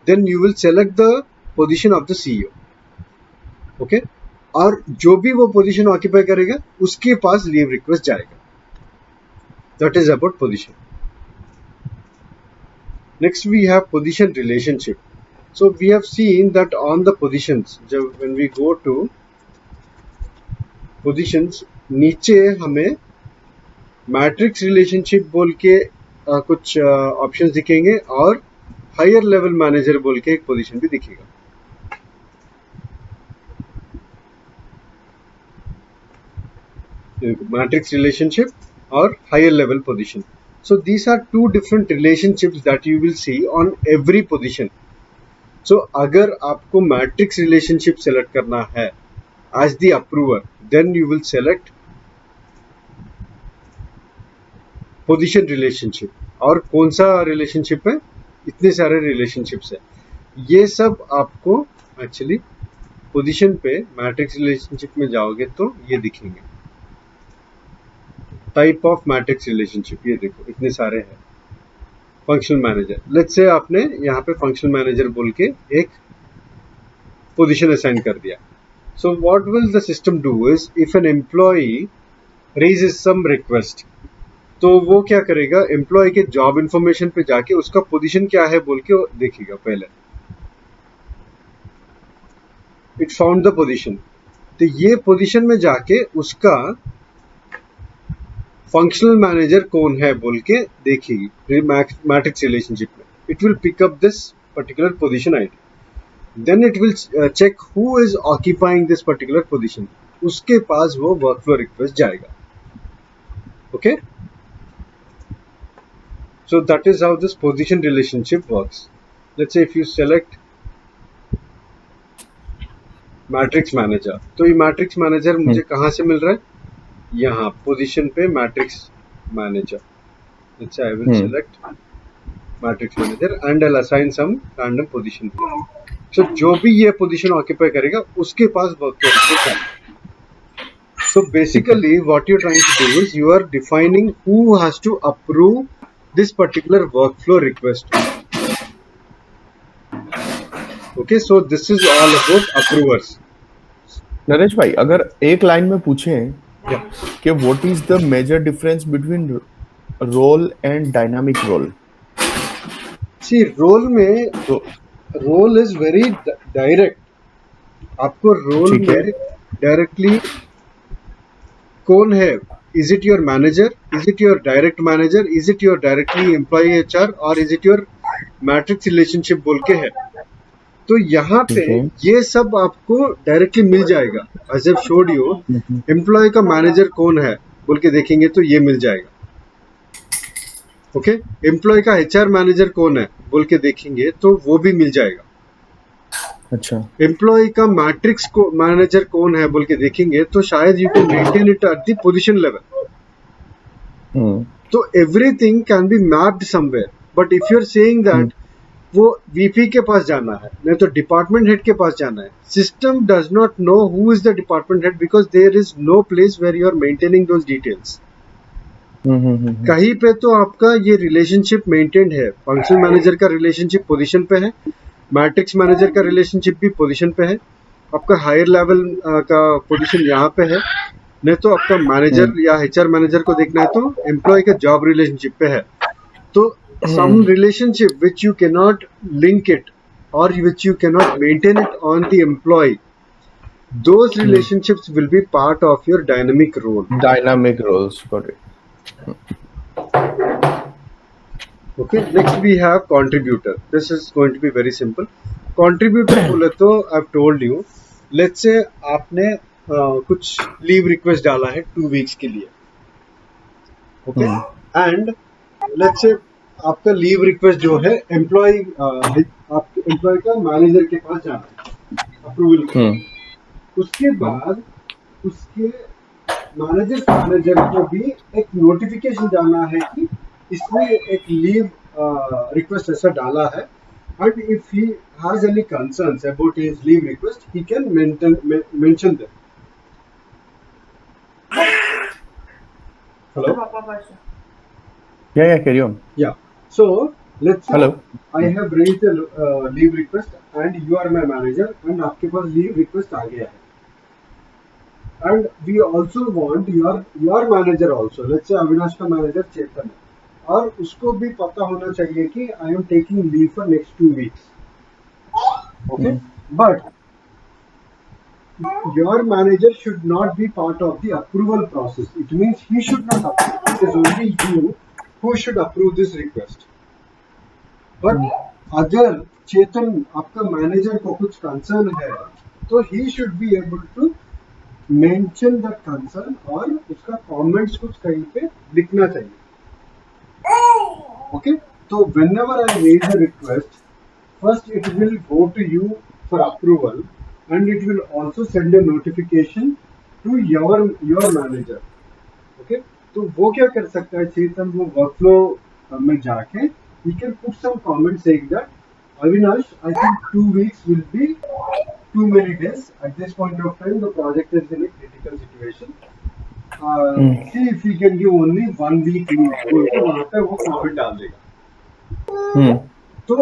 Then you will select the position of the CEO. Okay, और जो भी वो पोजीशन ऑक्यूपाई करेगा उसके पास लीव रिक्वेस्ट जाएगा. That is about position. Next we have position relationship. So we have seen that on the positions, when we go to positions, नीचे हमें matrix relationship बोल के कुछ ऑप्शंस दिखेंगे और हायर लेवल मैनेजर बोल के एक पोजीशन भी दिखेगा. मैट्रिक्स रिलेशनशिप और higher level position. So these are two different relationships that you will see on every position. So अगर आपको मैट्रिक्स रिलेशनशिप सेलेक्ट करना है as the approver, then you will select position relationship. और कौन सा relationship है, इतने सारे रिलेशनशिप्स है. ये सब आपको एक्चुअली पोजीशन पे मैट्रिक्स रिलेशनशिप में जाओगे तो ये दिखेंगे. टाइप ऑफ मैट्रिक्स रिलेशनशिप, ये देखो इतने सारे हैं. फंक्शनल मैनेजर, लेट्स से आपने यहाँ पे फंक्शनल मैनेजर बोल के एक पोजीशन असाइन कर दिया. So what will the system do is, if an employee raises some request, तो वो क्या करेगा, एम्प्लॉय के जॉब इंफॉर्मेशन पे जाके उसका पोजीशन क्या है बोल के देखेगा. पहले इट फाउंड द पोजीशन, तो ये पोजीशन में जाके उसका फंक्शनल मैनेजर कौन है बोल के देखेगी मैट्रिक्स रिलेशनशिप में. It will pick up this particular position ID. Then it will check who is occupying this particular position, उसके पास वो वर्कफ्लो रिक्वेस्ट जाएगा. Okay, so that is how this position relationship works. Let's say if you select matrix manager, तो ये matrix manager मुझे कहाँ से मिल रहा है, यहाँ पोजीशन पे matrix manager. let's say I will select matrix manager and I'll assign some random position. so जो भी ये पोजीशन ऑक्यूपाई करेगा उसके पास वर्कफ्लो रिक्वेस्ट है. so basically what you're trying to do is you are defining who has to approve this particular workflow request. Okay, so this is all about approvers. Naresh भाई, अगर एक line में पूछें कि what is the major difference between role and dynamic role? See, role में role is very direct. आपको role में directly कौन है, is it your manager, is it your direct manager, is it your directly employee HR और is it your matrix relationship बोल के है. तो यहाँ पे ये सब आपको डायरेक्टली मिल जाएगा. as I've showed you, employee का मैनेजर कौन है बोल के देखेंगे तो ये मिल जाएगा. ओके, एम्प्लॉय का HR मैनेजर कौन है बोल के देखेंगे तो वो भी मिल जाएगा. अच्छा, एम्प्लॉय का मैट्रिक्स को मैनेजर कौन है बोल के देखेंगे तो शायद you can maintain it at the position level. तो everything can be mapped somewhere. But if you're saying that वो वीपी के पास जाना है, नहीं तो डिपार्टमेंट हेड के पास जाना है, system does not know who is the department head because there is no place where you are maintaining those details. कहीं पे तो आपका ये रिलेशनशिप मेंटेन्ड है. फंक्शन मैनेजर का रिलेशनशिप पोजीशन पे है, मैट्रिक्स मैनेजर का रिलेशनशिप भी पोजीशन पे है, आपका हायर लेवल का पोजीशन यहाँ पे है. नहीं तो आपका मैनेजर या एचआर मैनेजर को देखना है तो एम्प्लॉय का जॉब रिलेशनशिप पे है. तो some relationship which you cannot link it or which you cannot maintain it on the employee, those relationships will be part of your dynamic role. Dynamic roles, got it. Okay, next we have contributor. This is going to be very simple. Contributor बोले तो I've told you, let's say आपने कुछ leave request डाला है 2 weeks के लिए. Okay, and let's say आपका leave request जो है एम्प्लॉय का मैनेजर के पास जाना है अप्रूवल. उसके बाद उसके मैनेजर को भी एक नोटिफिकेशन जाना है कि इसने एक लीव रिक्वेस्ट ऐसा डाला है, and if he has any concerns about his leave request he can mention them. Hello, Yeah, carry on. yeah. So let's say Hello. I have raised a leave request and you are my manager and आपके पास leave request आ गया है, and we also want your manager also. Let's say Avinash का manager चेतन है और उसको भी पता होना चाहिए कि I am taking leave for next 2 weeks. Okay, but your manager should not be part of the approval process. It means he should not approve. It is only you who should approve this request. But अगर चेतन आपका manager को कुछ concern है तो he should be able to mention that concern और उसका comments कुछ कहीं पे लिखना चाहिए. ओके, तो whenever I raise a request, first it will go to you for approval and it will also send a notification to your manager. Okay, तो वो क्या कर सकता है चेतन, वो वर्कफ्लो में जाके he can put some comments saying that Avinash, I think 2 weeks will be too many days. At this point of time, the project is in a critical situation. See if we can give only 1 week leave. बोल के वहाँ पे वो comment डाल देगा. तो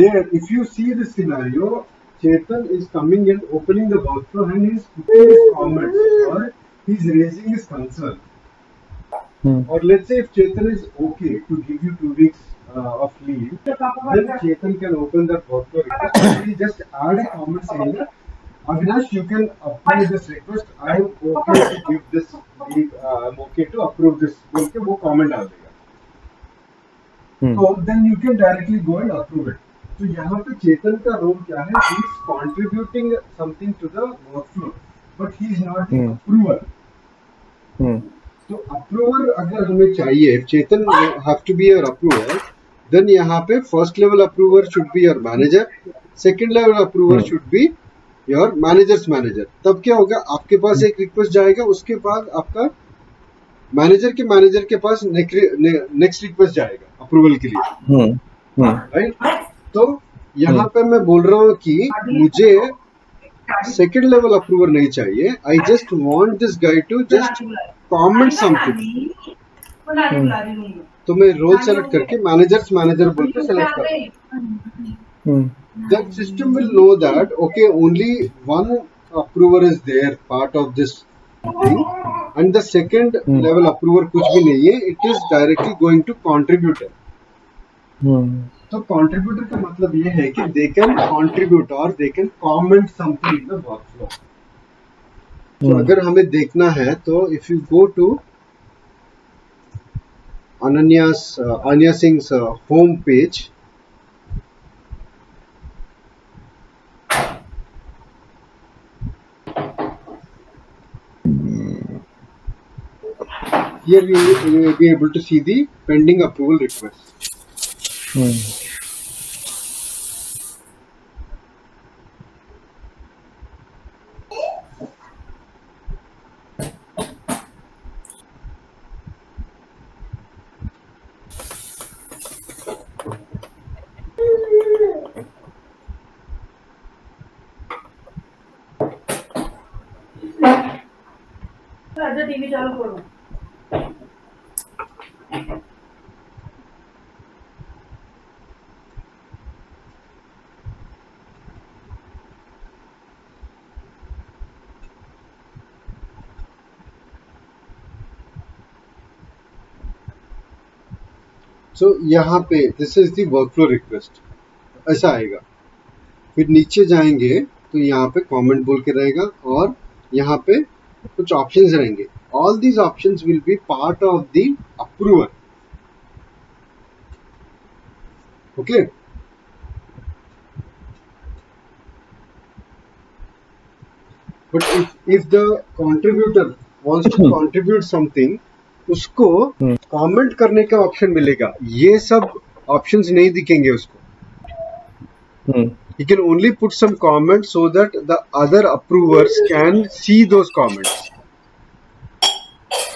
there, if you see the scenario, Chetan is coming and opening the workflow and he is putting his comments or he is raising his concern. Or let's say if Chetan is okay to give you 2 weeks of leave, then Chetan can open that workflow request and he just add a comment saying that Avinash, you can approve this request. I am okay to give this leave. I am okay to approve this. बोल के वो comment डाल देगा. So then you can directly go and approve it. तो यहाँ पे चेतन का role क्या है? He is contributing something to the workflow, but he is not the approver. तो अप्रूवर अगर हमें चाहिए, चेतन have to be your approver, then यहाँ पे first level approver should be your manager, second level approver should be your manager's manager. तब क्या होगा, आपके पास एक रिक्वेस्ट जाएगा, उसके बाद आपका मैनेजर के पास नेक्स्ट रिक्वेस्ट जाएगा अप्रूवल के लिए. राइट, तो यहाँ पे मैं बोल रहा हूँ कि मुझे सेकेंड लेवल अप्रूवर नहीं चाहिए. I just want this guy to just comment something. तो मैं रोल सेलेक्ट करके मैनेजर बोल के सेलेक्ट करता हूँ. That system will know that okay, only one approver is there part of this thing and the second level approver कुछ भी नहीं है. It is directly going to contributor. तो contributor का मतलब ये है कि they can contribute or they can comment something in the workflow. तो अगर हमें देखना है तो if you go to Ananya Singh's home page, here we will be able to see the pending approval request. Charger TV चालू करो। सो यहाँ पे this is the workflow request, ऐसा आएगा। फिर नीचे जाएंगे तो यहाँ पे कमेंट बोल के रहेगा और यहाँ पे कुछ ऑप्शंस रहेंगे। All these options will be part of the approver. Okay, but if the contributor wants to contribute something, उसको कमेंट करने का ऑप्शन मिलेगा। ये सब ऑप्शंस नहीं दिखेंगे उसको। He can only put some comments so that the other approvers can see those comments.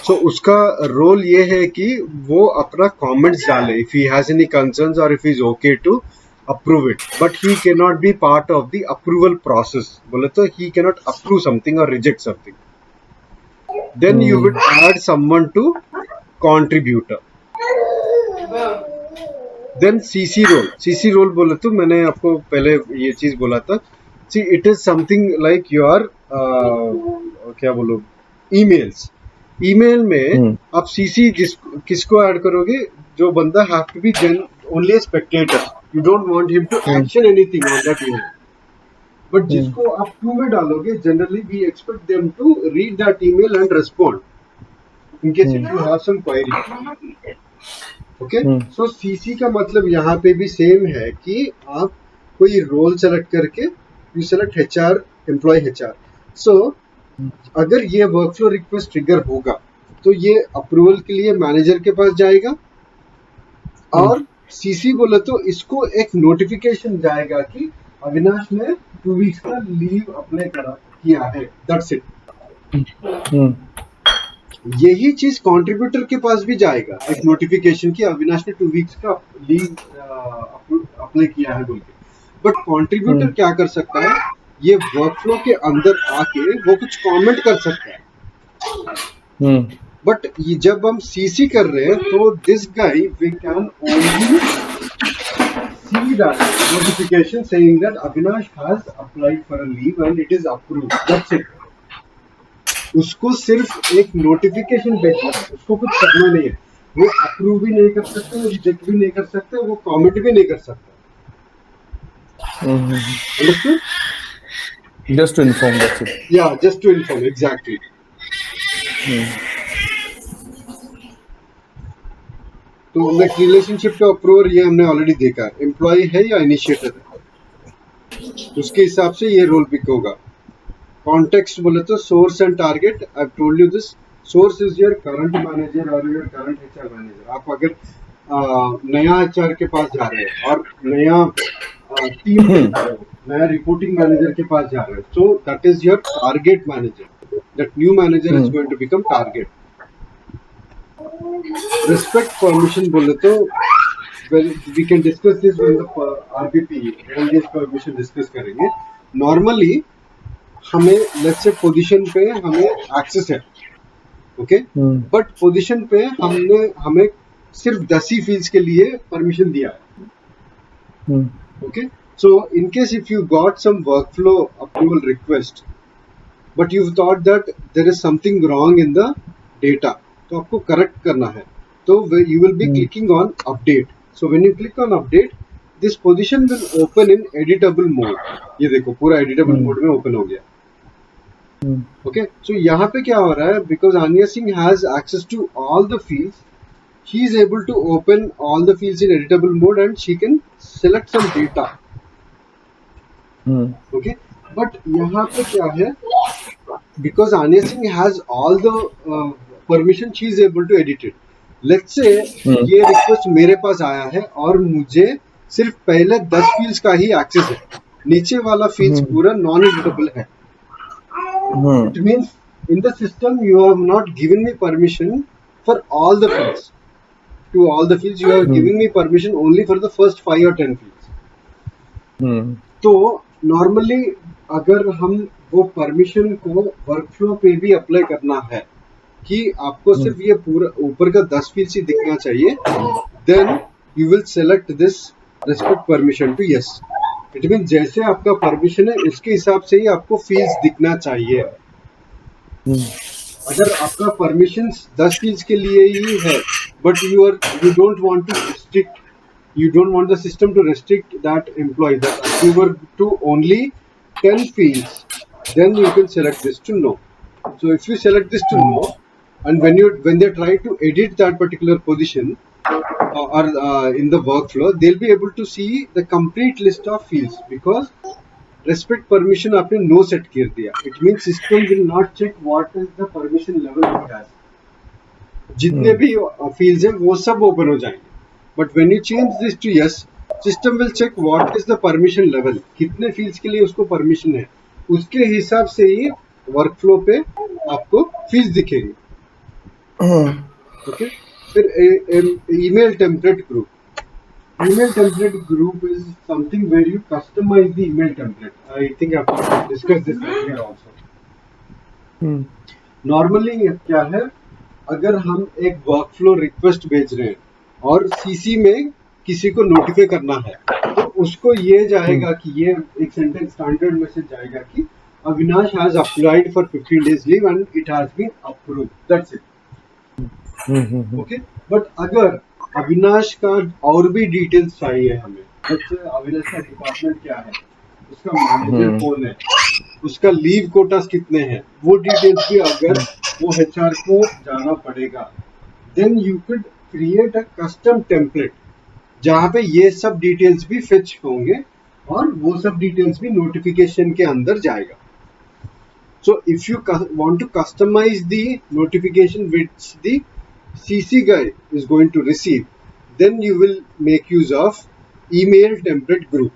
So उसका रोल ये है कि वो अपना comments डाले if he has any concerns or if he is okay to approve it, but he cannot be part of the approval process. बोले तो he cannot approve something or reject something. Then you would add someone to contributor. Then CC role बोले तो मैंने आपको पहले ये चीज बोला था। See it is something like your क्या बोलो, ईमेल में आप सीसी किसको ऐड करोगे? जो बंदा have to be only a spectator, you don't want him to action anything on that email. But जिसको आप टू में डालोगे, generally we expect them to read that email and respond in case if you have some query. Okay, so CC का मतलब यहाँ पे भी same है कि आप कोई रोल सेलेक्ट करके you select HR, employee HR. So अगर ये वर्कफ्लो रिक्वेस्ट ट्रिगर होगा तो ये अप्रूवल के लिए मैनेजर के पास जाएगा और सीसी बोले तो इसको एक नोटिफिकेशन जाएगा कि अविनाश ने 2 वीक्स का लीव अप्लाई किया है। That's it. यही चीज कंट्रीब्यूटर के पास भी जाएगा, एक नोटिफिकेशन कि अविनाश ने 2 वीक्स का लीव अप्लाई किया है बोल के। बट कंट्रीब्यूटर क्या कर सकता है, ये वर्कफ्लो के अंदर आके वो कुछ कमेंट कर सकता है। बट जब हम सीसी कर रहे हैं तो this guy we can only see that notification saying that Avinash has applied for a leave and it is approved. That's it. उसको सिर्फ एक नोटिफिकेशन भेजना है, उसको कुछ करना नहीं है। वो अप्रूव भी नहीं कर सकते, वो रिजेक्ट भी नहीं कर सकते, वो कमेंट भी नहीं कर सकते। Just to inform, that's it. Yeah, just to inform, exactly. तो नेक्स्ट रिलेशनशिप का अप्रूवर ये हमने ऑलरेडी देखा है। एम्प्लॉय है या इनिशिएटर है, उसके हिसाब से ये रोल पिक होगा। कॉन्टेक्स्ट बोले तो source and target, I have told you this. Source is your current manager और योर करंट एचआर मैनेजर। आप अगर नया एचआर के पास जा रहे हो और नया टीम में जा रहे हो, नया रिपोर्टिंग मैनेजर के पास जा रहे हो, so that is your target manager. That new manager is going to become target. Respect permission बोले तो we can discuss this when the RBP ranges permission discuss करेंगे। नॉर्मली हमें लेट्स से पोजीशन पे हमें एक्सेस है, okay, but position पे हमें सिर्फ 10 ही फील्ड्स के लिए परमिशन दिया है। Okay, so in case if you got some workflow approval request but you thought that there is something wrong in the data, तो आपको करेक्ट करना है, तो you will be clicking on update. So when you click on update, this position will open in editable mode. ये देखो पूरा editable mode में open हो गया। Okay, so यहाँ पे क्या हो रहा है, because Anya Singh has access to all the fields, she is able to open all the fields in editable mode and she can select some data. Okay, but यहाँ पे क्या है, because Anya Singh has all the permission, she is able to edit it. Let's say ये request मेरे पास आया है और मुझे सिर्फ पहले 10 फील्ड्स का ही एक्सेस है, नीचे वाला फील्ड्स पूरा नॉन एडिटेबल है। It means in the system you have not given me permission for all the fields. To all the fields you have given me permission only for the first 5 or 10 fields. तो normally अगर हम वो permission को workflow पे भी apply करना है कि आपको सिर्फ ये पूरा ऊपर का 10 फील्ड ही दिखना चाहिए, then you will select this respect permission to yes. It mean जैसे आपका परमिशन है उसके हिसाब से ही आपको फील्ड्स दिखना चाहिए। अगर आपका परमिशन 10 फील्ड्स के लिए ही है, but you don't want to restrict, you don't want the system to restrict that employee, that approver to only 10 fields, then you can select this to no. So if you select this to no, and when they try to edit that particular position or in the workflow, they'll be able to see the complete list of fields, because respect permission आपने no set कर दिया. It means system will not check what is the permission level it has. जितने भी fields हैं वो सब open हो जाएंगे. But when you change this to yes, system will check what is the permission level, कितने fields के लिए उसको permission है, उसके हिसाब से ही workflow पे आपको fields दिखेंगे। Okay? फिर email template group. Email template group is something where you customize the email template. I think I've discussed this earlier also. Normally क्या है, अगर हम एक workflow request भेज रहे हैं और सीसी में किसी को नोटिफाई करना है, तो उसको ये जाएगा कि ये एक सेंटेंस स्टैंडर्ड मैसेज जाएगा कि Avinash has applied for 15 days leave and it has been approved, that's it. Okay, but अगर अविनाश का और भी डिटेल्स चाहिए हमें, जैसे अविनाश का डिपार्टमेंट क्या है, उसका मैनेजर कौन है, उसका लीव कोटास कितने हैं, वो डिटेल्स भी अगर वो एचआर को जाना पड़ेगा, then you could create a custom template जहां पे ये सब डिटेल्स भी फिच होंगे और वो सब डिटेल्स भी नोटिफिकेशन के अंदर जाएगा। So if you want to customize the notification which the CC guy is going to receive, then you will make use of email template group.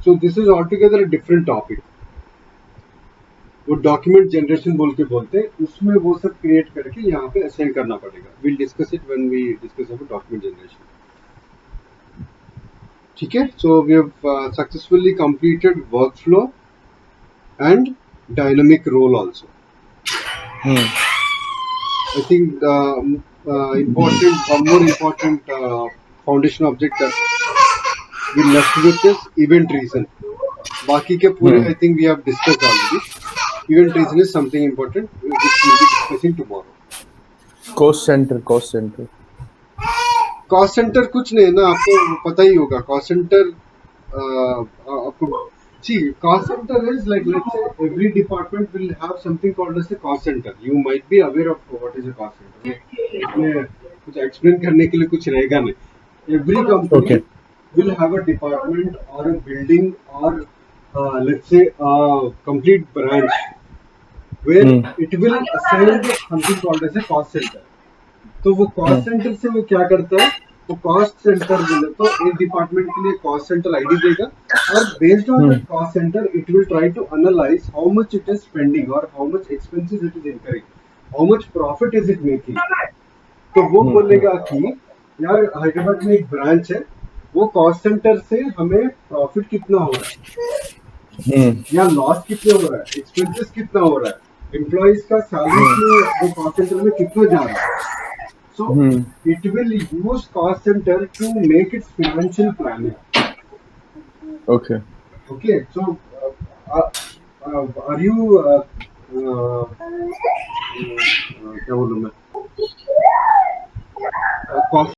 So this is altogether a different topic. वो document generation बोल के बोलते हैं, उसमें वो सब create करके यहाँ पे असाइन करना पड़ेगा। Will discuss it when we discuss about document generation. ठीक है, so we have successfully completed workflow and dynamic role also. I think important, one more important foundation object that we left with is event reason. बाकी के पूरे I think we have discussed already. Event reason is something important which we will be discussing tomorrow. Cost center. Cost center कुछ नहीं है ना, आपको पता ही होगा। Cost center आपको see, cost center is like, let's say every department will have something called as a cost center. You might be aware of what is a cost center. इसमें कुछ explain करने के लिए कुछ रहेगा नहीं. Every company will have a department or a building or let's say a complete branch where it will assign something called as a cost center. तो वो cost center से वो क्या करता है, वो cost center बोले तो एक डिपार्टमेंट के लिए cost center ID देगा, और based on that cost center it will try to analyze how much it is spending or how much expenses it is incurring, how much profit is it making. तो वो बोलेगा कि यार हैदराबाद में एक branch है, वो cost center से हमें profit कितना हो रहा है या लॉस कितना हो रहा है, एक्सपेंसेस कितना हो रहा है, एम्प्लॉइज का सैलरी वो कॉस्ट सेंटर में कितना जा रहा है। So it will use cost centre to make its financial planning. Okay, so are you क्या बोलूं मैं,